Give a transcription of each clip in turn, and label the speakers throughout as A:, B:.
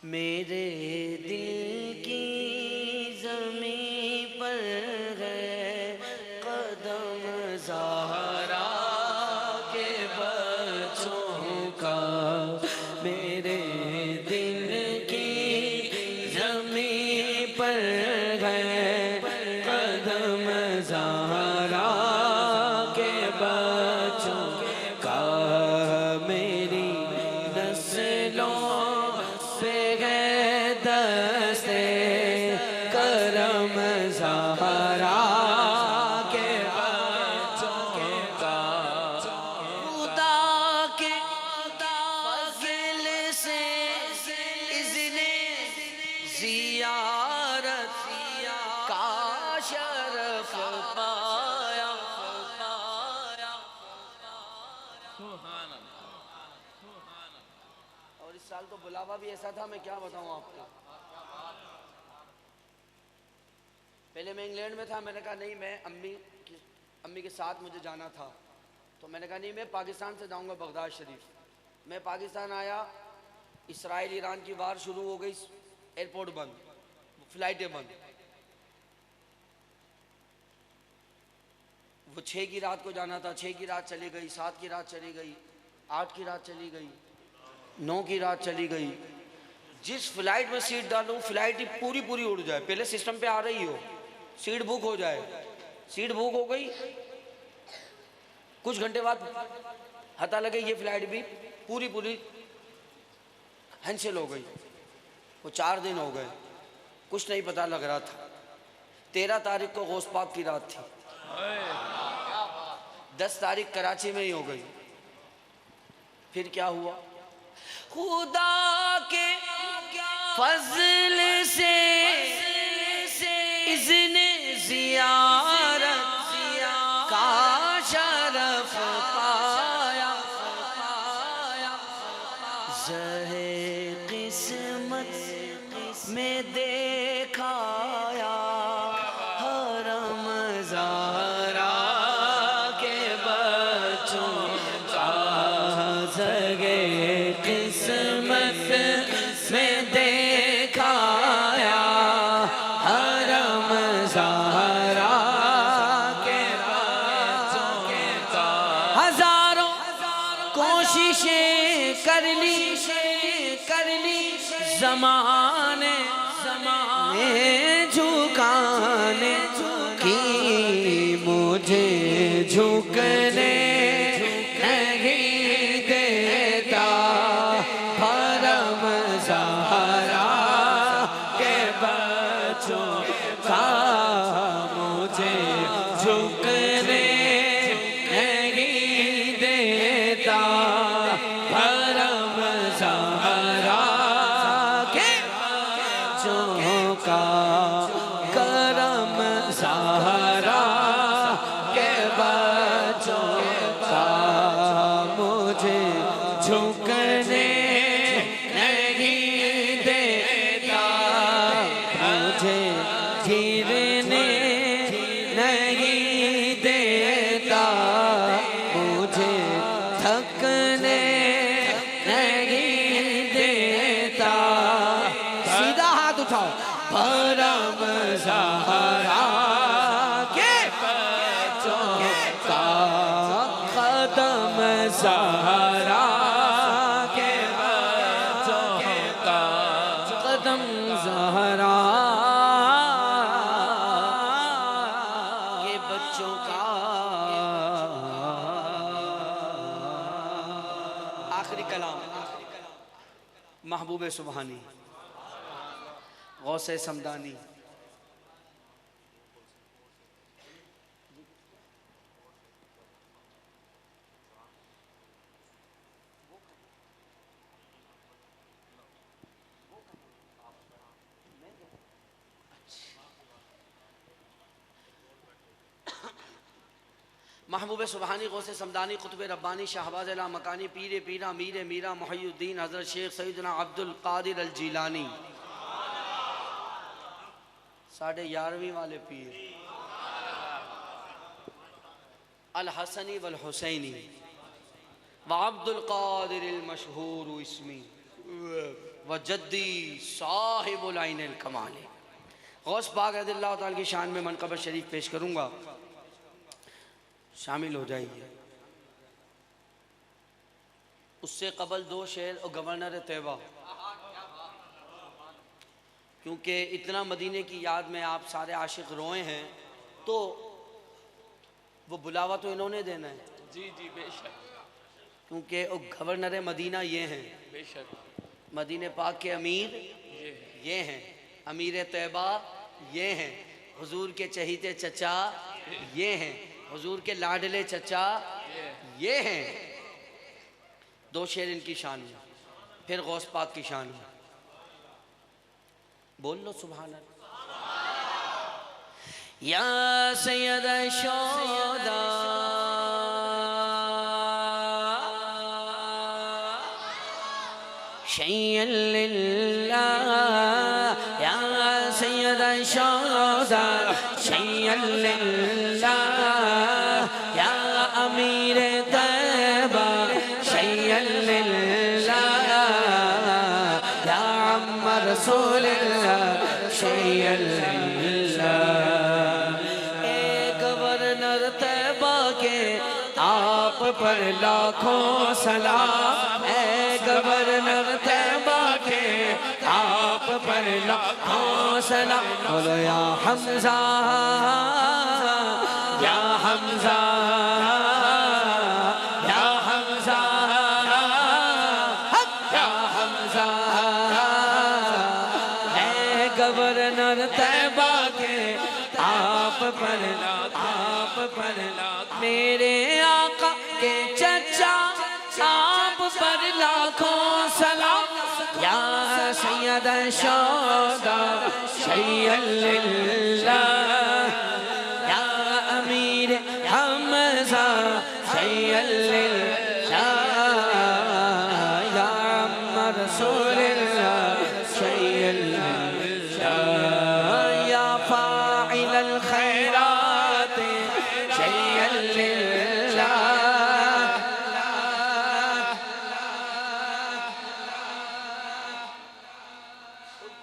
A: मेरे दिल की ज़मीं पर है कदम ज़हरा के बच्चों का। मेरे दिल की ज़मीं पर है कदम ज़हरा के बच्चों का। मेरी नस्लों पे है दस्ते करम ज़हरा के बच्चों का। खुदा के फज़ल से इज़्ने ज़ियारत का शरफ़ पाया। और इस साल तो बुलावा भी ऐसा था, मैं क्या बताऊं आपको। पहले मैं इंग्लैंड में था, मैंने कहा नहीं, मैं अम्मी के साथ मुझे जाना था, तो मैंने कहा नहीं, मैं पाकिस्तान से जाऊंगा बगदाद शरीफ। मैं पाकिस्तान आया, इसराइल ईरान की वार शुरू हो गई, एयरपोर्ट बंद, फ्लाइटें बंद। वो 6 की रात को जाना था, 6 की रात चली गई, 7 की रात चली गई, 8 की रात चली गई, 9 की रात चली गई। जिस फ्लाइट में सीट डालूं, फ्लाइट ही पूरी पूरी उड़ जाए, पहले सिस्टम पे आ रही हो, सीट बुक हो जाए। सीट बुक हो गई, कुछ घंटे बाद पता लगे ये फ्लाइट भी पूरी पूरी कैंसिल हो गई। वो 4 दिन हो गए, कुछ नहीं पता लग रहा था। 13 तारीख को गौस पाक की रात थी, 10 तारीख कराची में ही हो गई। फिर क्या हुआ, खुदा के फज़ल से इज़्ने ज़ियारत का शरफ़ पाया। ज़हे किस्मत में देखाया हरम ज़हरा के बच्चों का। ज़हे किस्मत में देखाया हरम ज़हरा के बच्चों का। हज़ारों कोशिशें कर ली ज़माने झुकाने की, मुझे झुकने नहीं देता हरम ज़हरा के बच्चों का। मुझे झुकने नहीं देता हरम ज़हरा के बच्चों का। करम ज़हरा के बच्चों का। मुझे झुकने नहीं देता, मुझे गिरने नहीं देता, मुझे थकने नहीं देता। सीधा हाथ उठाओ, परम ज़हरा के बच्चों का। कदम ज़हरा के बच्चों का। कदम ज़हरा के बच्चों का। आखिरी कलाम महबूब सुबहानी, गौसे समदानी। महबूब सुबहानी, गौसे समदानी, कुतुब रब्बानी, शहबाज अला मकानी, पीर पीरा, मीर मीरा, मुहय्यिद्दीन हज़रत शेख सैयदना अब्दुल कादिर अल जीलानी। 11.5 वाले पीर अल हसनी वल हुसैनी व अब्दुल कादिर अल मशहूर इस्मी। व जद्दी साहिबुल आइनिल कमाल। गौस पाक रज़ियल्लाहु ताला की शान में मनक़बत शरीफ पेश करूँगा, शामिल हो जाइए। उससे कबल दो शेर और गवर्नर तैयबा, क्योंकि इतना मदीने की याद में आप सारे आशिक रोए हैं, तो वो बुलावा तो इन्होंने देना है।
B: जी जी बेशक,
A: क्योंकि वो गवर्नर मदीना ये हैं,
B: बेशक
A: मदीने पाक के अमीर ये हैं, अमीर तैयबा ये हैं, हुजूर के चहीते चचा ये हैं, हुजूर के लाडले चचा ये हैं। दो शेर इनकी शान में, फिर गौस पाक की शान में। बोल लो सुभान अल्लाह। या सैयद शोदा शैय्यन लिल्लाह, या सैयद शोदा शैय्यन लिल्लाह, या अमीर तैयबा शैय्यन लिल्लाह, या अम्मा रसूलिल्लाह शैय्यन लिल्लाह। ए गवर्नर तैयबा के आप पर लाखों सलाम, ए गवर्नर तैयबा के आप पर लाखों सलाम। बोलो या हमजा या हमजा या हमजा या हमजा, है गवर्नर तैयबा के आप पर मेरे आका के चचा आप पर लाखों सलाम। या सैयद शोदा शैय्यन लिल्लाह, या अमीर हमजा शैय्यन लिल्लाह, या अम्मा रसूलिल्लाह शैय्यन लिल्लाह, या फाइलल खैरात शैय्यन लिल्लाह।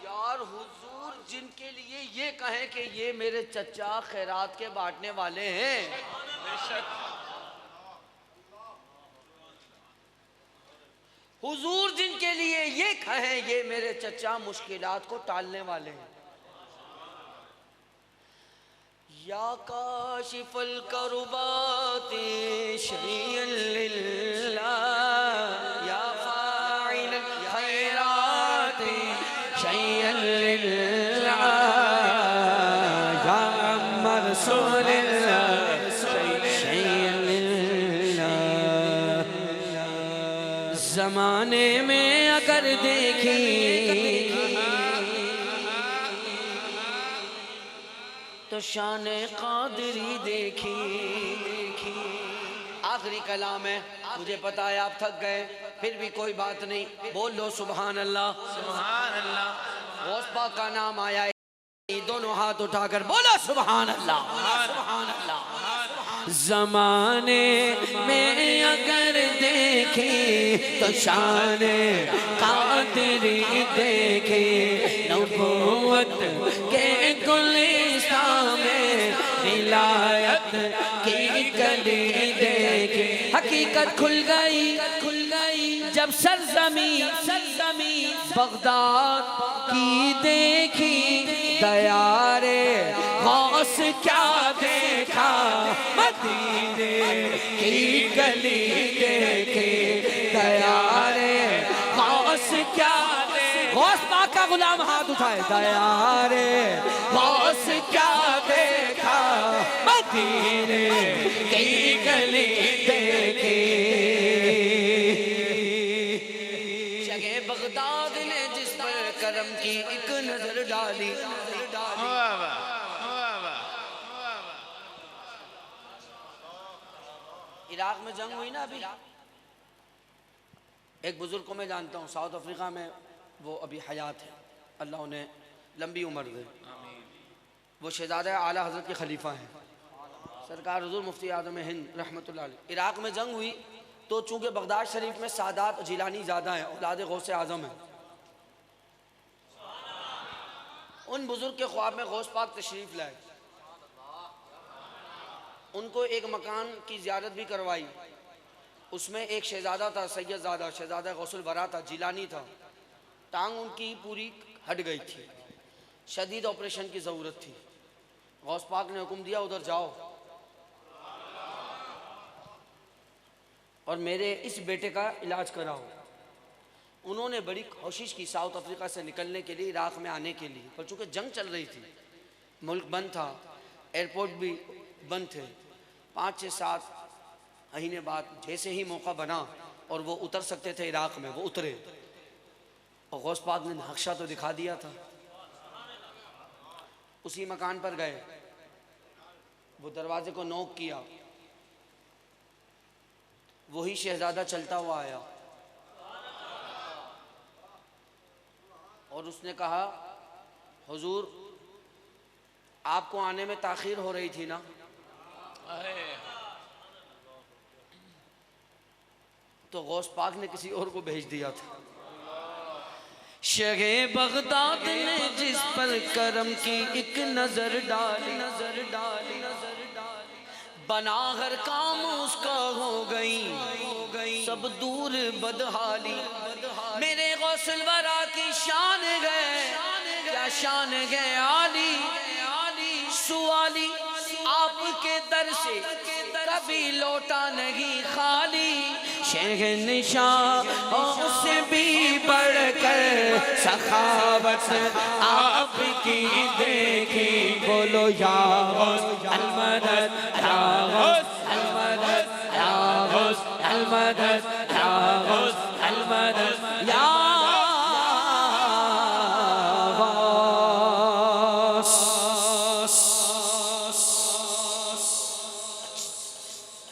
A: यार हुजूर जिनके लिए ये कहें कि ये मेरे चचा खैरात के बांटने वाले हैं, हुजूर जिनके लिए ये कहें ये मेरे चचा मुश्किलात को टालने वाले हैं। या काशिफल करुबाति शैय्यन लिल्लाह, या फाइलल खैराति शैय्यन लिल्लाह, या अम्मा रसूलिल्लाह शैय्यन लिल्लाह। ज़माने में अगर देखी तो शान कादरी देखी। आखिरी कलाम है, मुझे पता है आप थक गए, फिर भी कोई बात नहीं, बोल लो सुभान अल्लाह सुभान अल्लाह। गौस पाक का नाम आया है, दोनों हाथ उठाकर बोलो सुभान अल्लाह सुभान अल्लाह। ज़माने में अगर देखे तो शान कादरी देखे, नबूवत के गुलिस्तान में विलायत की गली देखे। हकीकत खुल गई जब सरजमी बगदाद की देखी, दयारे गौस क्या देखा, मदीने की गली देखे, दयारे गौस क्या देखा। गौस पाक का गुलाम हाथ उठाए, दयारे गौस क्या देखा, मदीने की गली देखे। जगह बगदाद ने जिस पर करम की एक नजर डाली, इराक में जंग हुई ना अभी, एक बुजुर्ग को मैं जानता हूँ साउथ अफ्रीका में, वो अभी हयात है, अल्लाह उन्हें लंबी उम्र दे। वो शहजादा आला हज़रत के खलीफा हैं, सरकार हुज़ूर मुफ्ती आज़म हिंद रहमतुल्लाह अलैह। इराक में जंग हुई तो चूँकि बगदाद शरीफ में सादात जिलानी ज़्यादा हैं, औलाद गौसे आज़म हैं, उन बुजुर्ग के ख्वाब में गौस पाक तशरीफ लाए, उनको एक मकान की ज़ियारत भी करवाई। उसमें एक शहजादा था, सैयदजादा, शहजादा गौसुल बरा था, जिलानी था। टांग उनकी पूरी हट गई थी, शदीद ऑपरेशन की ज़रूरत थी। गौस पाक ने हुक्म दिया उधर जाओ और मेरे इस बेटे का इलाज कराओ। उन्होंने बड़ी कोशिश की साउथ अफ्रीका से निकलने के लिए, इराक़ में आने के लिए, पर चूँकि जंग चल रही थी, मुल्क बंद था, एयरपोर्ट भी बंद थे। 5 से 7 महीने बाद जैसे ही मौका बना और वो उतर सकते थे इराक़ में, वो उतरे। और गौस पाक ने नक्शा तो दिखा दिया था। उसी मकान पर गए, वो दरवाजे को नॉक किया, वही शहजादा चलता हुआ आया और उसने कहा, हुजूर आपको आने में ताख़ीर हो रही थी ना? तो गौस पाक ने किसी और को भेज दिया था। शहे बगदाद ने जिस पर करम की एक नजर डाली, नजर डाली, नजर डाली, बना हर काम उसका हो गई सब दूर बदहाली। मेरे गौसल वरा की शान गए, क्या शान गए आली, सुआली आपके दर से कभी लौटा नहीं खाली। शहंशाह उससे भी बढ़कर सखावत आपकी देखी, बोलो या अलमदद, या अलमदद, या अलमदद, या अलमदद, या